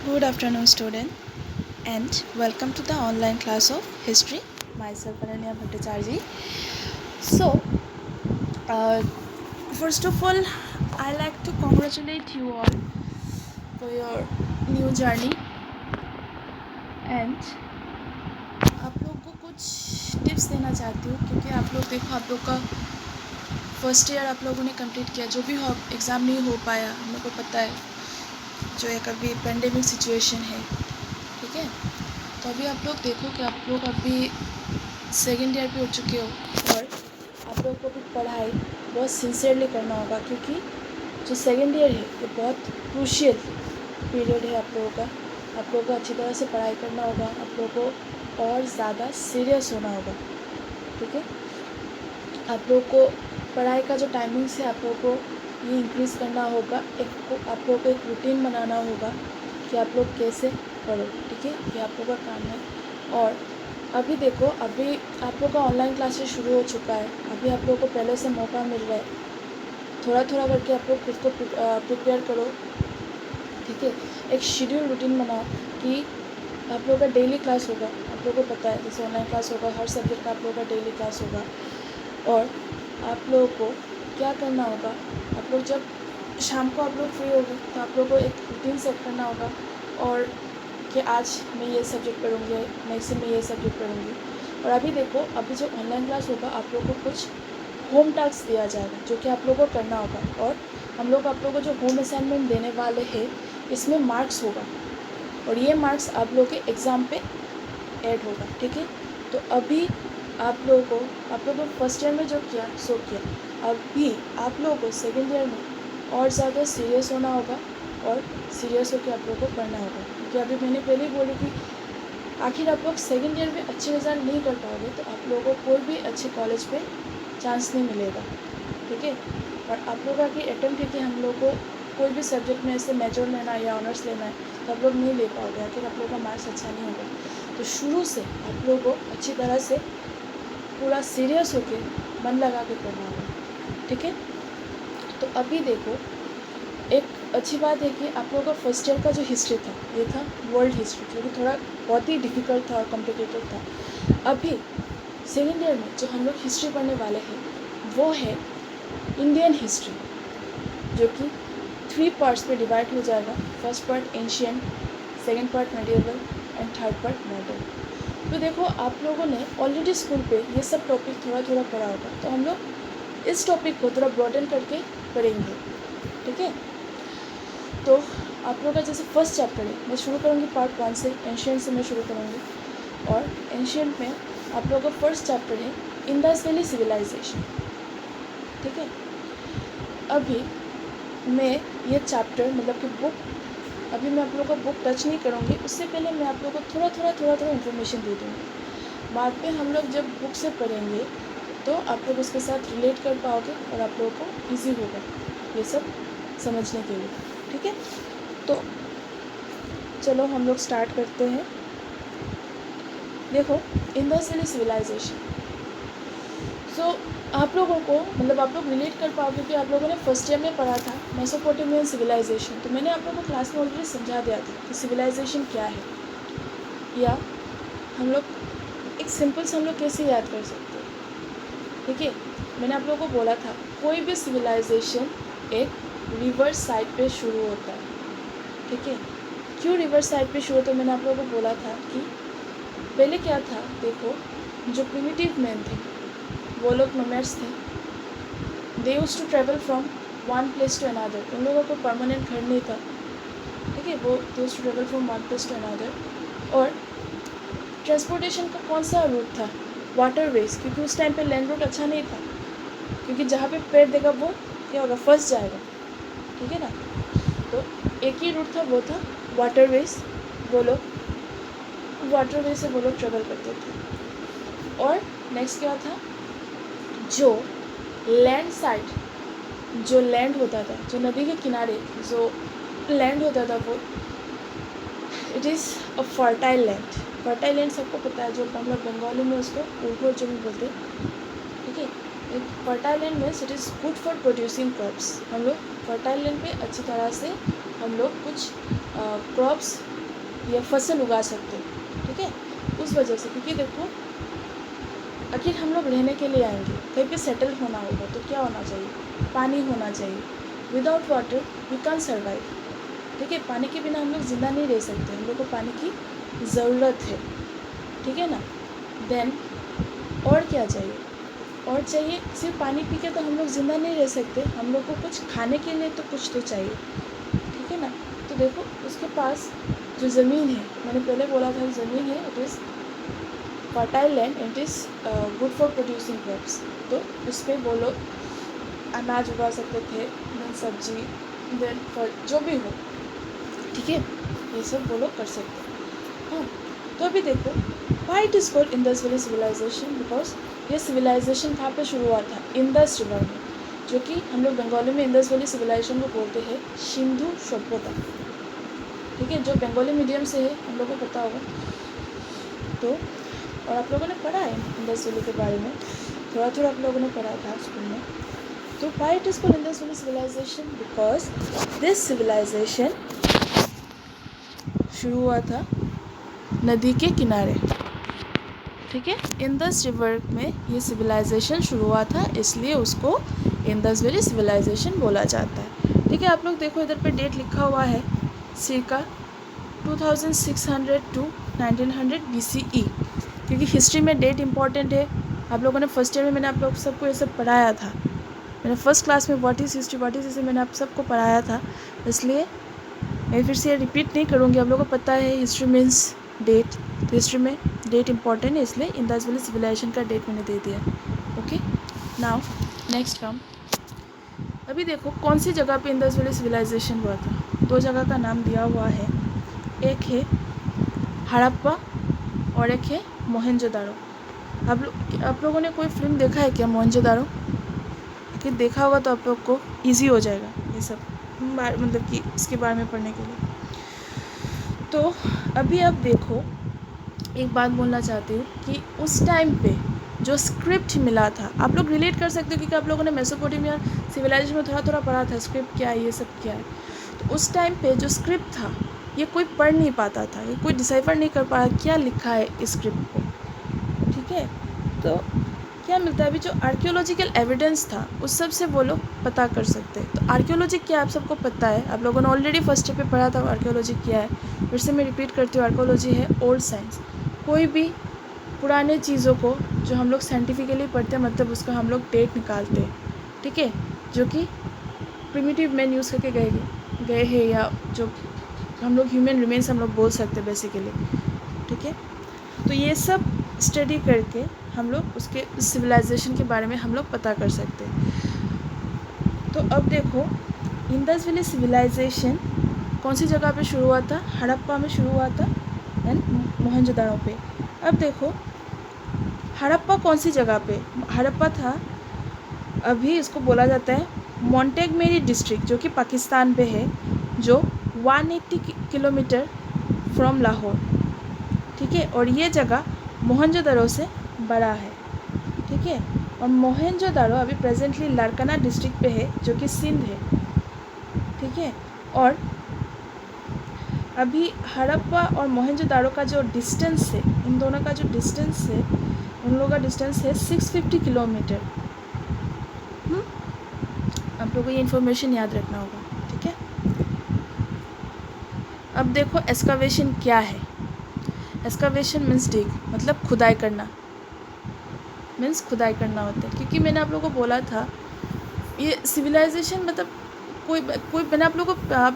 Good afternoon, student, and welcome to the online class of history. Myself, Ananya Bhattacharya. So, uh, first of all, I like to congratulate you all for your new journey. And आप लोग को कुछ tips देना चाहती हूँ क्योंकि आप लोग देखो आप लोग का फर्स्ट ईयर आप लोगों ने कंप्लीट किया, जो भी हो एग्ज़ाम नहीं हो पाया, हम लोग को पता है जो एक अभी पेंडेमिक सिचुएशन है, ठीक है। तो अभी आप लोग देखो कि आप लोग अभी सेकेंड ईयर पे हो चुके हो और आप लोग को भी पढ़ाई बहुत सिंसियरली करना होगा क्योंकि जो सेकेंड ईयर है ये बहुत क्रूशियल पीरियड है आप लोगों का। आप लोगों को अच्छी तरह से पढ़ाई करना होगा, आप लोगों को और ज़्यादा सीरियस होना होगा, ठीक है। आप लोगों को पढ़ाई का जो टाइमिंग्स है आप लोगों को ये इंक्रीज़ करना होगा। आप लोगों को एक रूटीन बनाना होगा कि आप लोग कैसे पढ़ो, ठीक है। ये आप लोगों का काम है। और अभी देखो अभी आप लोग का ऑनलाइन क्लासेस शुरू हो चुका है, अभी आप लोगों को पहले से मौका मिल रहा है, थोड़ा थोड़ा करके आप लोग खुद को प्रिपेयर करो, ठीक है। एक शेड्यूल रूटीन बनाओ कि आप लोगों का डेली क्लास होगा, आप लोगों को पता है जैसे ऑनलाइन क्लास होगा, हर सब्जेक्ट का आप लोगों का डेली क्लास होगा। और आप लोगों को क्या करना होगा, आप लोग जब शाम को आप लोग फ्री होगे तो आप लोगों को एक रूटीन सेट करना होगा और कि आज मैं ये सब्जेक्ट पढ़ूँगी, नेक्स्ट मैं ये सब्जेक्ट पढ़ूँगी। और अभी देखो अभी जो ऑनलाइन क्लास होगा आप लोगों को कुछ होम टास्क दिया जाएगा जो कि आप लोगों को करना होगा और हम लोग आप लोगों को जो होम असाइनमेंट देने वाले हैं इसमें मार्क्स होगा और ये मार्क्स आप लोगों के एग्ज़ाम पे ऐड होगा, ठीक है। तो अभी आप लोगों को फर्स्ट ईयर में जो किया सो किया, अभी आप लोगों को सेकेंड ईयर में और ज़्यादा सीरियस होना होगा और सीरियस होकर आप लोगों को पढ़ना होगा क्योंकि अभी मैंने पहले ही बोली कि आखिर आप लोग सेकेंड ईयर में अच्छे रिजल्ट नहीं कर पाओगे तो आप लोगों को कोई भी अच्छे कॉलेज पे चांस नहीं मिलेगा, ठीक है। और आप लोगों का अटेम्प्ट है कि हम लोग को कोई भी सब्जेक्ट में ऐसे मेजर लेना है या ऑनर्स लेना है तो आप लोग नहीं ले पाओगे, आखिर आप लोगों का मार्क्स अच्छा नहीं होगा। तो शुरू से आप लोगों को अच्छी तरह से पूरा सीरियस होकर मन लगा के पढ़ना होगा, ठीक है। तो अभी देखो एक अच्छी बात है कि आप लोगों का फर्स्ट ईयर का जो हिस्ट्री था ये था वर्ल्ड हिस्ट्री, जो कि थोड़ा बहुत ही डिफ़िकल्ट था और कॉम्प्लिकेटेड था। अभी सेकेंड ईयर में जो हम लोग हिस्ट्री पढ़ने वाले हैं वो है इंडियन हिस्ट्री, जो कि 3 पार्ट्स में डिवाइड हो जाएगा। First part ancient, second part medieval and third part modern. तो देखो आप लोगों ने ऑलरेडी स्कूल पे ये सब टॉपिक थोड़ा थोड़ा पढ़ा होगा, तो हम लोग इस टॉपिक को थोड़ा ब्रॉडन करके पढ़ेंगे, ठीक है। तो आप लोगों का जैसे फर्स्ट चैप्टर है, मैं शुरू करूँगी पार्ट 1 से, एंशियंट से मैं शुरू करूँगी। और एंशियंट में आप लोगों का फर्स्ट चैप्टर है इंडस वैली सिविलाइजेशन, ठीक है। अभी मैं ये चैप्टर मतलब कि बुक अभी मैं आप लोगों को बुक टच नहीं करूँगी, उससे पहले मैं आप लोगों को थोड़ा इन्फॉर्मेशन दे दूँगी। बाद में हम लोग जब बुक से पढ़ेंगे तो आप लोग उसके साथ रिलेट कर पाओगे और आप लोगों को ईजी होगा ये सब समझने के लिए, ठीक है। तो चलो हम लोग स्टार्ट करते हैं। देखो इंडस वैली सिविलाइजेशन, सो आप लोगों को मतलब आप लोग रिलेट कर पाओगे कि आप लोगों ने फर्स्ट ईयर में पढ़ा था मेसोपोटामियन सिविलाइजेशन, तो मैंने आप लोगों को क्लास में ऑलरेडी समझा दिया था कि सिविलाइजेशन क्या है, या हम लोग एक सिंपल से हम लोग कैसे याद कर सकते हैं, ठीक है। मैंने आप लोगों को बोला था कोई भी सिविलाइजेशन एक रिवर साइड पे शुरू होता है, ठीक है। क्यों रिवर साइड पे शुरू होता है, मैंने आप लोगों को बोला था कि पहले क्या था, देखो जो प्रिमिटिव मैन थे वो लोग नोमैड्स थे, they used to travel from one place to another, उन लोगों को परमानेंट घर नहीं था, ठीक है। वो they used to travel from one place to another. और ट्रांसपोर्टेशन का कौन सा रूट था, वाटरवेज, क्योंकि उस टाइम पे लैंड रूट अच्छा नहीं था, क्योंकि जहाँ पे पेड़ देगा वो क्या होगा, फंस जाएगा, ठीक है ना। तो एक ही रूट था, वो था वाटरवेज, वो लोग वाटरवे से वो लोग ट्रेवल करते थे। और नेक्स्ट क्या था, जो लैंड साइड जो लैंड होता था, जो नदी के किनारे जो लैंड होता था वो it is a fertile land. Fertile land सबको पता है, जो हम लोग बंगाली में उसको उर्वर जमीन बोलते हैं, ठीक है। एक fertile land means it is good for producing crops. हम लोग फर्टाइल लैंड पे अच्छी तरह से हम लोग कुछ क्रॉप्स या फसल उगा सकते हो, ठीक है। उस वजह से, क्योंकि देखो आखिर हम लोग रहने के लिए आएंगे, कहीं पे सेटल होना होगा, तो क्या होना चाहिए, पानी होना चाहिए। Without water we can survive, ठीक है। पानी के बिना हम लोग ज़िंदा नहीं रह सकते, हम लोग को पानी की ज़रूरत है, ठीक है ना। देन और क्या चाहिए, और चाहिए, सिर्फ पानी पी के तो हम लोग ज़िंदा नहीं रह सकते, हम लोग को कुछ खाने के लिए तो कुछ तो चाहिए, ठीक है ना। तो देखो उसके पास जो ज़मीन है, मैंने पहले बोला था ज़मीन है, it is fertile land, it is good for producing crops. तो उस पर वो लोग अनाज उगा सकते थे, देन सब्जी, देन फल, जो भी हो, ठीक है, ये सब वो लोग कर सकते हैं। हाँ, तो अभी देखो why it is called Indus valley civilisation, because ये सिविलाइजेशन कहाँ पे शुरू हुआ था, इंडस रिवर में, जो कि हम लोग बंगाली में इंडस वैली सिविलाइजेशन को बोलते हैं सिंधु सभ्यता, ठीक है, जो बंगाली मीडियम से है, हम लोग को पता होगा। तो और आप लोगों ने पढ़ा है इंडस वैली के बारे में, थोड़ा थोड़ा आप लोगों ने पढ़ा था स्कूल में। तो why it is called Indus valley civilisation, because this civilisation शुरू हुआ था नदी के किनारे, ठीक है। इंडस रिवर में ये सिविलाइजेशन शुरू हुआ था, इसलिए उसको इंडस वैली सिविलाइजेशन बोला जाता है, ठीक है। आप लोग देखो इधर पे डेट लिखा हुआ है, circa 2600 to 1900 BCE, क्योंकि हिस्ट्री में डेट इंपॉर्टेंट है। आप लोगों ने फर्स्ट ईयर में मैंने आप लोग सबको ये सब पढ़ाया था, मैंने फर्स्ट क्लास में what is history what is history मैंने आप सबको पढ़ाया था, इसलिए मैं फिर से रिपीट नहीं करूँगी, आप लोगों को पता है हिस्ट्री मीन्स डेट, तो हिस्ट्री में डेट इंपॉर्टेंट है, इसलिए इंडस वैली सिविलाइजेशन का डेट मैंने दे दिया, ओके। नाउ नेक्स्ट कम, अभी देखो कौन सी जगह पे इंडस वैली सिविलाइजेशन हुआ था, दो जगह का नाम दिया हुआ है, एक है हड़प्पा और एक है मोहनजोदारो। आप लोगों ने कोई फिल्म देखा है क्या मोहनजोदारो, कि देखा होगा तो आप लोग को ईजी हो जाएगा ये सब मतलब कि इसके बारे में पढ़ने के लिए। तो अभी आप देखो, एक बात बोलना चाहती हूँ कि उस टाइम पे जो स्क्रिप्ट मिला था, आप लोग रिलेट कर सकते हो क्योंकि आप लोगों ने मेसोपोटामिया सिविलाइजेशन में थोड़ा थोड़ा पढ़ा था स्क्रिप्ट क्या है, ये सब क्या है। तो उस टाइम पे जो स्क्रिप्ट था ये कोई पढ़ नहीं पाता था, ये कोई डिसाइफर नहीं कर पा रहा क्या लिखा है इस स्क्रिप्ट को, ठीक है। तो क्या मिलता है, अभी जो आर्कियोलॉजिकल एविडेंस था उस सब से वो लोग पता कर सकते हैं। तो आर्कियोलॉजी क्या आप सबको पता है, आप लोगों ने ऑलरेडी फर्स्ट ईयर पे पढ़ा था आर्कियोलॉजी क्या है, फिर से मैं रिपीट करती हूँ, आर्कियोलॉजी है ओल्ड साइंस, कोई भी पुराने चीज़ों को जो हम लोग साइंटिफिकली पढ़ते हैं, मतलब उसका हम लोग डेट निकालते हैं, ठीक है, जो कि प्रिमिटिव मैन यूज़ करके गए हैं, या जो हम लोग ह्यूमन रिमेन्स हम लोग बोल सकते हैं बेसिकली, ठीक है। तो ये सब स्टडी करके हम लोग उसके सिविलाइजेशन के बारे में हम लोग पता कर सकते हैं। तो अब देखो इंडस वैली सिविलाइजेशन कौन सी जगह पे शुरू हुआ था, हड़प्पा में शुरू हुआ था एंड मोहनजोदारो पे। अब देखो हड़प्पा कौन सी जगह पे, हड़प्पा था, अभी इसको बोला जाता है मोंटेगमेरी डिस्ट्रिक्ट, जो कि पाकिस्तान पे है, जो 180 किलोमीटर फ्रॉम लाहौर, ठीक है। और ये जगह मोहनजोदारो से बड़ा है, ठीक है। और मोहनजोदारो अभी प्रेजेंटली लारकाना डिस्ट्रिक्ट पे है, जो कि सिंध है, ठीक है। और अभी हड़प्पा और मोहनजोदारो का जो डिस्टेंस है, इन दोनों का जो डिस्टेंस है, उन लोगों का डिस्टेंस है 650 किलोमीटर। आप लोगों को ये इन्फॉर्मेशन याद रखना होगा, ठीक है। अब देखो एक्सकावेशन क्या है, एक्सकावेशन मीन्स डिग, मतलब खुदाई करना, मीन्स खुदाई करना होता है। क्योंकि मैंने आप लोगों को बोला था ये सिविलाइजेशन मतलब कोई मैंने आप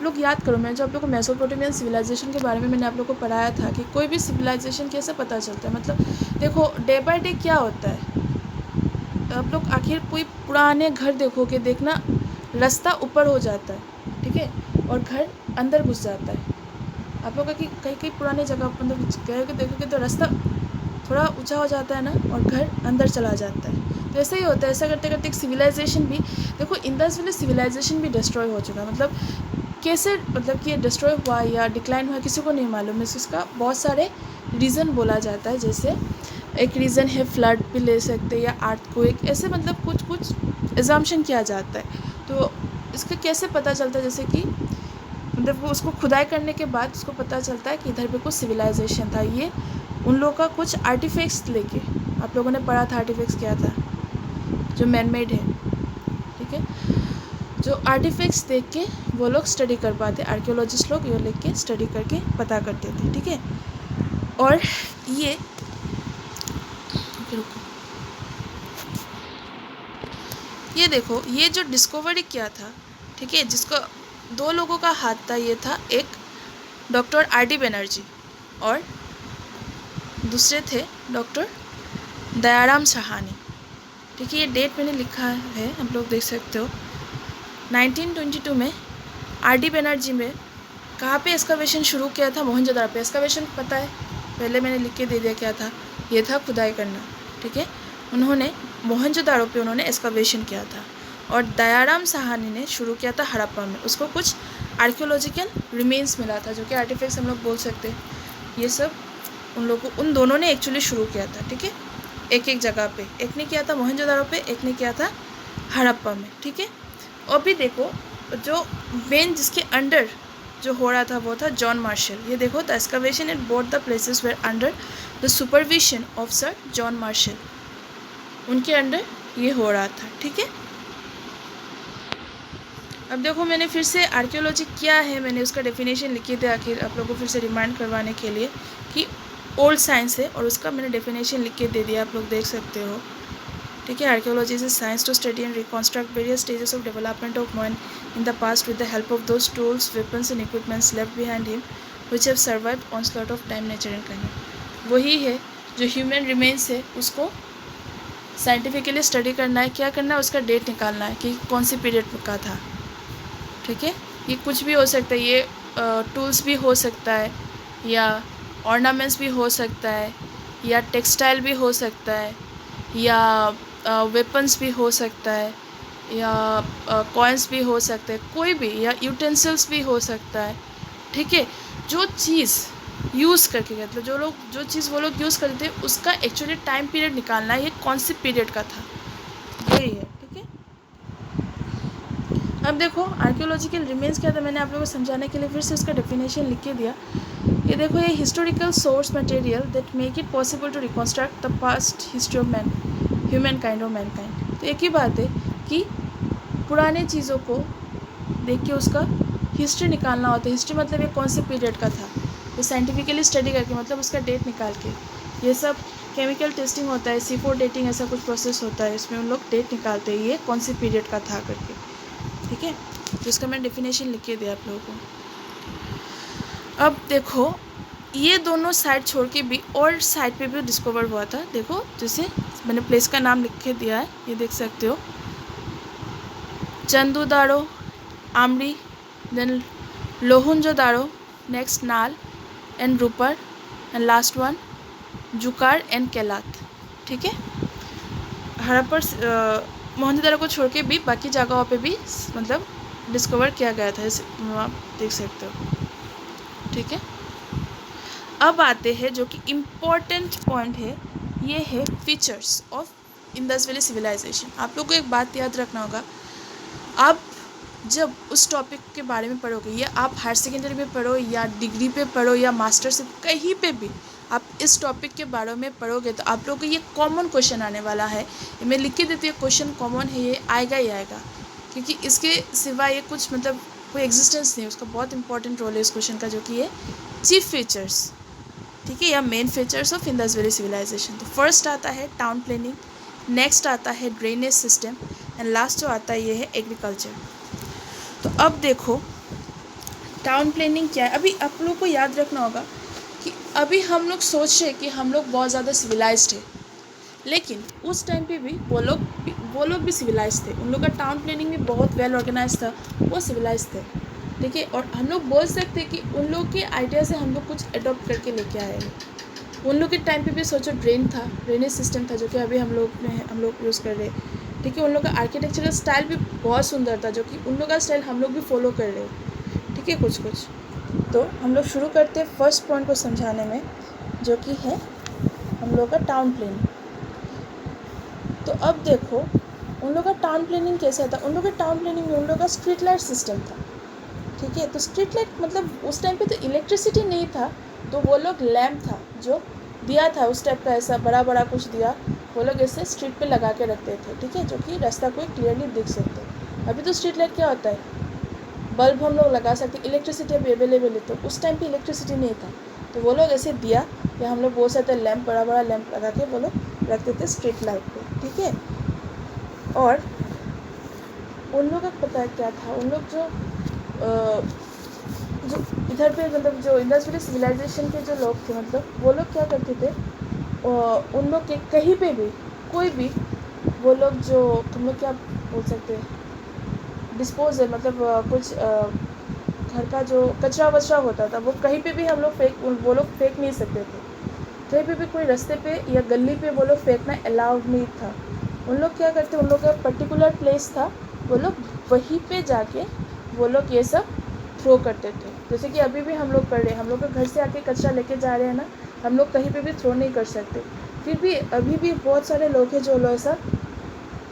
लोग याद करो, मैं जो आप लोग को मेसोपोटामियन सिविलाइजेशन के बारे में मैंने आप लोग को पढ़ाया था कि कोई भी सिविलाइजेशन कैसे पता चलता है, मतलब देखो डे बाय डे क्या होता है, आप लोग आखिर कोई पुराने घर देखोगे, देखना रास्ता ऊपर हो जाता है, ठीक है, और घर अंदर घुस जाता है। आप लोग कहीं कहीं पुराने जगह मतलब गए के देखोगे तो रास्ता थोड़ा ऊंचा हो जाता है ना, और घर अंदर चला जाता है। तो ऐसा ही होता है, ऐसा करते करते एक सिविलाइजेशन भी, देखो इंडस वैली सिविलाइजेशन भी डिस्ट्रॉय हो चुका है, मतलब कैसे, मतलब कि ये डिस्ट्रॉय हुआ या डिक्लाइन हुआ किसी को नहीं मालूम, इसका बहुत सारे रीज़न बोला जाता है। जैसे एक रीज़न है फ्लड भी ले सकते हैं, या अर्थक्वेक, ऐसे मतलब कुछ कुछ एजम्पशन किया जाता है। तो इसका कैसे पता चलता है, जैसे कि मतलब वो उसको खुदाई करने के बाद उसको पता चलता है कि इधर पे कुछ सिविलाइजेशन था। ये उन लोगों का कुछ आर्टिफैक्ट्स लेके, आप लोगों ने पढ़ा था आर्टिफैक्ट्स क्या था, जो मैन मेड है, ठीक है, जो आर्टिफैक्ट्स देख के वो लोग स्टडी कर पाते, आर्कियोलॉजिस्ट लोग ये लेके के स्टडी करके पता करते थे, ठीक है। और ये रुको, ये देखो, ये जो डिस्कवरी किया था, ठीक है, जिसको 2 लोगों का हाथ था, ये था एक डॉक्टर R.D. बनर्जी और दूसरे थे डॉक्टर दयाराम साहानी, ठीक है। ये डेट मैंने लिखा है, आप लोग देख सकते हो। 1922 में R.D. बनर्जी में कहाँ पे एक्सकवेशन शुरू किया था? मोहनजोदारो पे। एक्सकवेशन पता है, पहले मैंने लिख के दे दिया क्या था, ये था खुदाई करना, ठीक है। उन्होंने मोहनजोदारो पे उन्होंने एक्सकवेशन किया था। और दयाराम साहानी ने शुरू किया था हड़प्पा में, उसको कुछ आर्कियोलॉजिकल रिमेन्स मिला था, जो कि आर्टिफैक्ट्स हम लोग बोल सकते हैं। ये सब उन लोगों, उन दोनों ने एक्चुअली शुरू किया था, ठीक है, एक एक जगह पे। एक ने किया था मोहनजोदारो पे, एक ने किया था हड़प्पा में, ठीक है। और भी देखो, जो मेन जिसके अंडर जो हो रहा था वो था जॉन मार्शल। ये देखो, the excavation at both the places were under the supervision of sir John Marshall, उनके अंडर ये हो रहा था, ठीक है। अब देखो, मैंने फिर से आर्कियोलॉजी क्या है, मैंने उसका डेफिनेशन लिखी थी आखिर आप लोगों को फिर से रिमाइंड करवाने के लिए कि ओल्ड साइंस है, और उसका मैंने डेफिनेशन लिख के दे दिया, आप लोग देख सकते हो, ठीक है। Archaeology is science to study and reconstruct various stages of development of man in the past with the help of those tools, weapons and equipments left behind him which have survived onslaught of time, nature and climate. वही है जो human remains है, उसको scientifically study करना है, क्या करना है, उसका डेट निकालना है कि कौन सी पीरियड का था, ठीक है। ये कुछ भी हो सकता है, ये टूल्स भी हो सकता है, या ऑर्नामेंट्स भी हो सकता है, या टेक्सटाइल भी हो सकता है, या वेपन्स भी हो सकता है, या कॉइन्स भी हो सकते हैं, कोई भी, या यूटेंसिल्स भी हो सकता है, ठीक है। जो चीज़ यूज़ करके, मतलब जो चीज़ वो लोग यूज़ करते हैं, उसका एक्चुअली टाइम पीरियड निकालना है, ये कौन सी पीरियड का था, यही है, ठीक है। अब देखो, आर्कियोलॉजिकल रिमेन्स क्या था, मैंने आप लोगों को समझाने के लिए फिर से उसका डेफिनेशन लिख के दिया। ये देखो, ये historical source material that make it possible to reconstruct the past history of man, humankind of mankind. तो एक ही बात है कि पुराने चीज़ों को देख के उसका हिस्ट्री निकालना होता है। हिस्ट्री मतलब ये कौन से पीरियड का था, ये साइंटिफिकली स्टडी करके, मतलब उसका डेट निकाल के। ये सब केमिकल टेस्टिंग होता है, C4 डेटिंग, ऐसा कुछ प्रोसेस होता है, इसमें उन लोग डेट निकालते हैं ये कौन सी पीरियड का था करके, ठीक है। तो इसका मैं डेफिनेशन लिख के दिया आप लोगों को। अब देखो, ये दोनों साइड छोड़ के भी और साइड पे भी डिस्कवर हुआ था। देखो, जैसे मैंने प्लेस का नाम लिख के दिया है, ये देख सकते हो, Chanhudaro, Amri, then Lohumjodaro, next Nal and Rupar, and last one Jhukar and Kalat, ठीक है। हड़प्पा मोहनजोदारो को छोड़ के भी बाकी जगहों पे भी मतलब डिस्कवर किया गया था, जैसे आप देख सकते हो, ठीक है। अब आते हैं जो कि इम्पोर्टेंट पॉइंट है, ये है features of Indus valley civilisation. आप लोग को एक बात याद रखना होगा, आप जब उस टॉपिक के बारे में पढ़ोगे, या आप हायर सेकेंडरी में पढ़ो, या डिग्री पे पढ़ो, या मास्टर्स, कहीं पे भी आप इस टॉपिक के बारे में पढ़ोगे, तो आप लोगों को ये कॉमन क्वेश्चन आने वाला है। मैं लिख के देती हूँ, क्वेश्चन कॉमन है, ये आएगा ही आएगा, क्योंकि इसके सिवाय ये कुछ मतलब कोई एग्जिस्टेंस नहीं है। उसका बहुत इंपॉर्टेंट रोल है इस क्वेश्चन का, जो कि ये चीफ फीचर्स, ठीक है, या main features of Indus valley civilisation. तो फर्स्ट आता है टाउन प्लानिंग, नेक्स्ट आता है ड्रेनेज सिस्टम, एंड लास्ट जो आता है ये है एग्रीकल्चर। तो अब देखो, टाउन प्लानिंग क्या है। अभी आप लोग को याद रखना होगा कि अभी हम लोग सोच रहे हैं कि हम लोग बहुत ज़्यादा सिविलाइज्ड है, लेकिन उस टाइम पे भी वो लोग भी सिविलाइज थे। उन लोग का टाउन प्लानिंग भी बहुत वेल ऑर्गेनाइज था, वो सिविलाइज थे, ठीक है। और हम लोग बोल सकते हैं कि उन लोग के आइडिया से हम लोग कुछ अडॉप्ट करके लेके आए हैं। उन लोग के टाइम पे भी सोचो, ड्रेनेज सिस्टम था, जो कि अभी हम लोग यूज़ कर रहे हैं, ठीक है। उन लोग का आर्किटेक्चरल स्टाइल भी बहुत सुंदर था, जो कि उन लोग का स्टाइल हम लोग भी फॉलो कर रहे हैं, ठीक है, कुछ कुछ। तो हम लोग शुरू करते हैं फर्स्ट पॉइंट को समझाने में, जो कि है हम लोग का टाउन प्लानिंग। तो अब देखो, उन लोग का टाउन प्लानिंग कैसा था। उन लोग का टाउन प्लानिंग में उन लोग का स्ट्रीट लाइट सिस्टम था, ठीक है। तो स्ट्रीट लाइट मतलब उस टाइम पे तो इलेक्ट्रिसिटी नहीं था, तो वो लोग लैम्प था जो दिया था उस टाइप का, ऐसा बड़ा बड़ा कुछ दिया, वो लोग ऐसे स्ट्रीट पे लगा के रखते थे, ठीक है, जो कि रास्ता को क्लियरली दिख सकते। अभी तो स्ट्रीट लाइट क्या होता है, बल्ब हम लोग लगा सकते, इलेक्ट्रिसिटी अभी अवेलेबल है, तो उस टाइम पे इलेक्ट्रिसिटी नहीं था, तो वो लोग ऐसे दिया या हम लोग बोल सकते हैं लैम्प, बड़ा बड़ा लैम्प लगा के वो लोग रखते थे स्ट्रीट लाइट पे, ठीक है। और उन लोग का पता है क्या था, उन लोग जो इधर पे मतलब जो इंडस वैली सिविलाइजेशन के जो लोग थे, मतलब वो लोग क्या करते थे, उन लोग के कहीं पे भी कोई भी वो लोग जो हम लोग क्या बोल सकते हैं, डिस्पोजल मतलब कुछ घर का जो कचरा वचरा होता था वो कहीं पे भी हम लोग वो लोग फेंक नहीं सकते थे, कहीं पे भी कोई रास्ते पे या गली पे वो लोग फेंकना अलाउड नहीं था। उन लोग क्या करते, उन लोग का पर्टिकुलर प्लेस था, वो लोग वहीं पे जाके वो लोग ये सब थ्रो करते थे। जैसे कि अभी भी हम लोग कर रहे हैं, हम लोग के घर से आके कचरा लेके जा रहे हैं ना, हम लोग कहीं पे भी थ्रो नहीं कर सकते, फिर भी अभी भी बहुत सारे लोग हैं जो लोग ऐसा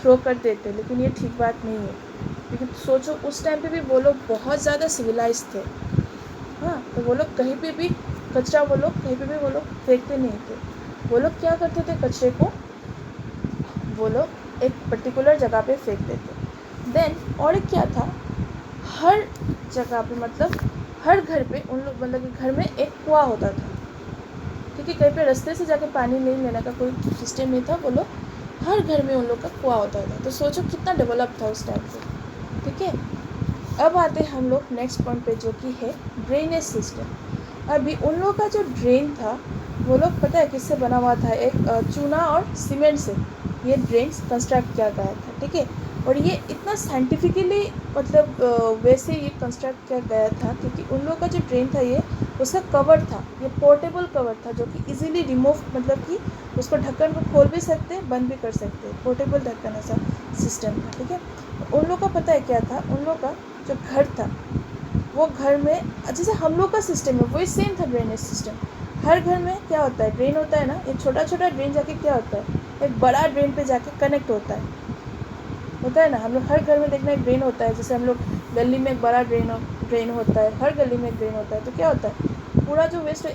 थ्रो कर देते, लेकिन ये ठीक बात नहीं है, क्योंकि सोचो उस टाइम पे भी वो लोग बहुत ज़्यादा सिविलाइज थे, हाँ, तो वो लोग कहीं पे भी कचरा वो लोग कहीं पे भी वो लोग फेंकते नहीं थे, वो लोग क्या करते थे, कचरे को वो लोग एक पर्टिकुलर जगह पे फेंक देते। देन और एक क्या था, हर जगह पे मतलब हर घर पे उन लोग मतलब कि घर में एक कुआं होता था, क्योंकि कहीं पे रास्ते से जाके पानी नहीं लेने का कोई सिस्टम नहीं था, वो लोग हर घर में उन लोग का कुआं होता था। तो सोचो कितना डेवलप था उस टाइम पे, ठीक है। अब आते हैं हम लोग नेक्स्ट पॉइंट पे, जो कि है ड्रेनेज सिस्टम। अभी उन लोग का जो ड्रेन था वो लोग पता है किससे बना हुआ था, एक चूना और सीमेंट से ये ड्रेन कंस्ट्रक्ट किया गया था, ठीक है। और ये इतना साइंटिफिकली मतलब वैसे ये कंस्ट्रक्ट किया गया था, क्योंकि उन लोगों का जो ड्रेन था ये उसका कवर था, ये पोर्टेबल कवर था, जो कि इजीली रिमूव मतलब कि उसको ढक्कन को खोल भी सकते बंद भी कर सकते, पोर्टेबल ढक्कन ऐसा सिस्टम था, ठीक है। उन लोग का पता है क्या था, उन लोग का जो घर था वो घर में जैसे हम लोग का सिस्टम है वही सेम था ड्रेनेज सिस्टम। हर घर में क्या होता है, ड्रेन होता है ना, एक छोटा छोटा ड्रेन जाके क्या होता है, एक बड़ा ड्रेन पे जाके कनेक्ट होता है ना। हम लोग हर घर में देखना एक ड्रेन होता है, जैसे हम लोग गली में एक बड़ा ड्रेन होता है, हर गली में एक ड्रेन होता है, तो क्या होता है, पूरा जो वेस्ट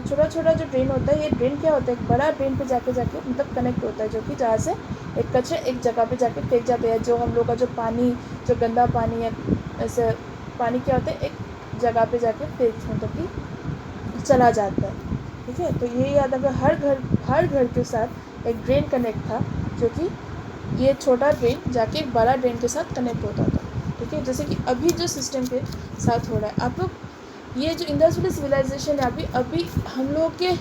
छोटा छोटा जो ड्रेन होता है, ये ड्रेन क्या होता है, एक बड़ा ड्रेन पे जाके मतलब कनेक्ट होता है, जो कि जहाँ से एक कचरे एक जगह पे जाके फेंक जाते हैं, जो हम लोग का जो पानी जो गंदा पानी है, ऐसे पानी क्या होता है, एक जगह पे जाके फेंक मतलब कि चला जाता है, ठीक है। तो ये याद रखो, हर घर के साथ एक ड्रेन कनेक्ट था, जो कि ये छोटा ड्रेन जाके एक बड़ा ड्रेन के साथ कनेक्ट होता था, ठीक है। जैसे कि अभी जो सिस्टम के साथ हो रहा है, आप लोग ये जो इंडस वैली सिविलाइजेशन है अभी हम लोग के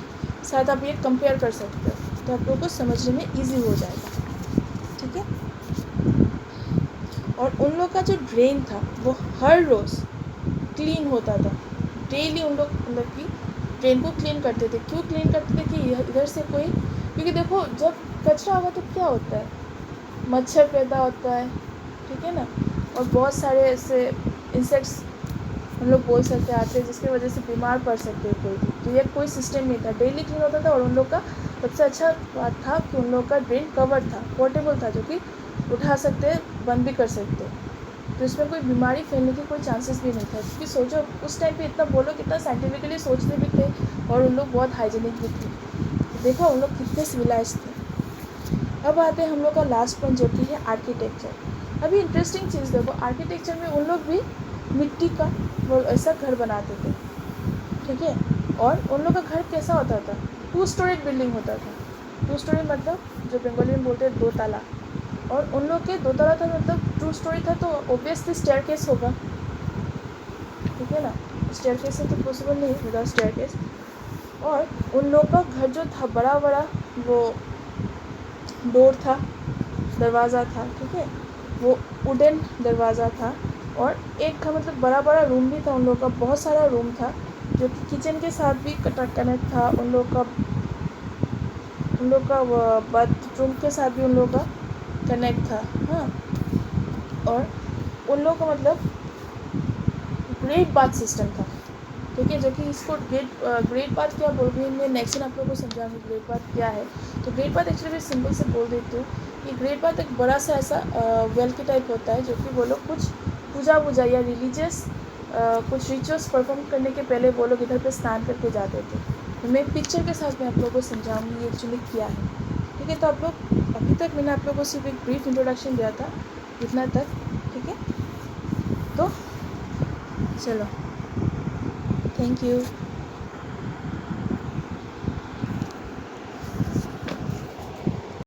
साथ आप ये कंपेयर कर सकते हो, तो आप लोग को समझने में ईजी हो जाएगा, ठीक है। और उन लोग का जो ड्रेन था वो हर रोज़ क्लीन होता था, डेली उन लोग मतलब कि ड्रेन को क्लीन करते थे। क्यों क्लीन करते थे कि इधर से कोई, क्योंकि देखो जब कचरा होगा तो क्या होता है, मच्छर पैदा होता है, ठीक है ना, और बहुत सारे ऐसे इंसेक्ट्स हम लोग बोल सकते आते हैं, जिसकी वजह से बीमार पड़ सकते हैं कोई भी। तो ये कोई सिस्टम नहीं था, डेली क्लीन होता था। और उन लोग का सबसे अच्छा बात था कि उन लोग का ड्रेन कवर था, पोर्टेबल था, जो कि उठा सकते बंद भी कर सकते, तो इसमें कोई बीमारी फैलने की कोई चांसेस भी नहीं था। क्योंकि सोचो उस टाइम पे इतना बोलो कितना साइंटिफिकली सोचते भी थे, और उन लोग बहुत हाइजीनिक भी थे। तो देखो उन लोग कितने सिविलाइज थे। अब आते हैं हम लोग का लास्ट पॉइंट, जो कि है आर्किटेक्चर। अभी इंटरेस्टिंग चीज़ देखो, आर्किटेक्चर में उन लोग भी मिट्टी का वो ऐसा घर बनाते थे, ठीक है। और उन लोग का घर कैसा होता था, 2 स्टोरेज बिल्डिंग होता था। 2 स्टोरी मतलब जो बंगाली में बोलते हैं 2 ताला, और उन लोग के 2 ताला था मतलब 2 स्टोरी था, तो ऑब्वियसली स्टेयरकेस होगा, ठीक है ना। स्टेयरकेस से तो पॉसिबल नहीं विदाउट स्टेयरकेस। और उन लोग का घर जो था बड़ा बड़ा वो डोर था, दरवाज़ा था, ठीक है, वो वुडन दरवाज़ा था। और एक का मतलब बड़ा बड़ा रूम भी था, उन लोग का बहुत सारा रूम था, जो कि किचन के साथ भी कनेक्ट था, उन लोग का बाथरूम के साथ भी उन लोग का कनेक्ट था, हाँ। और उन लोग का मतलब ग्रेट बाथ सिस्टम था, ठीक है, जो कि इसको ग्रेट बाथ क्या बोल रही है, मैं नेक्स्ट दिन आप लोगों को समझाऊंगी ग्रेट बाथ क्या है। तो ग्रेट बाथ एक्चुअली मैं सिंपल से बोल देती हूँ कि ग्रेट बाथ एक बड़ा सा ऐसा वेल के टाइप होता है, जो कि वो लोग कुछ पूजा या रिलीजियस कुछ रिचुअल्स परफॉर्म करने के पहले वो लोग इधर पे स्नान करके जाते थे। तो मैं पिक्चर के साथ मैं आप लोगों को समझाऊंगी एक्चुअली क्या है। ठीक है, तो आप लोग अभी तक मैंने आप लोगों को सिर्फ एक ब्रीफ इंट्रोडक्शन दिया था, इतना तक। ठीक है, तो चलो, थैंक यू।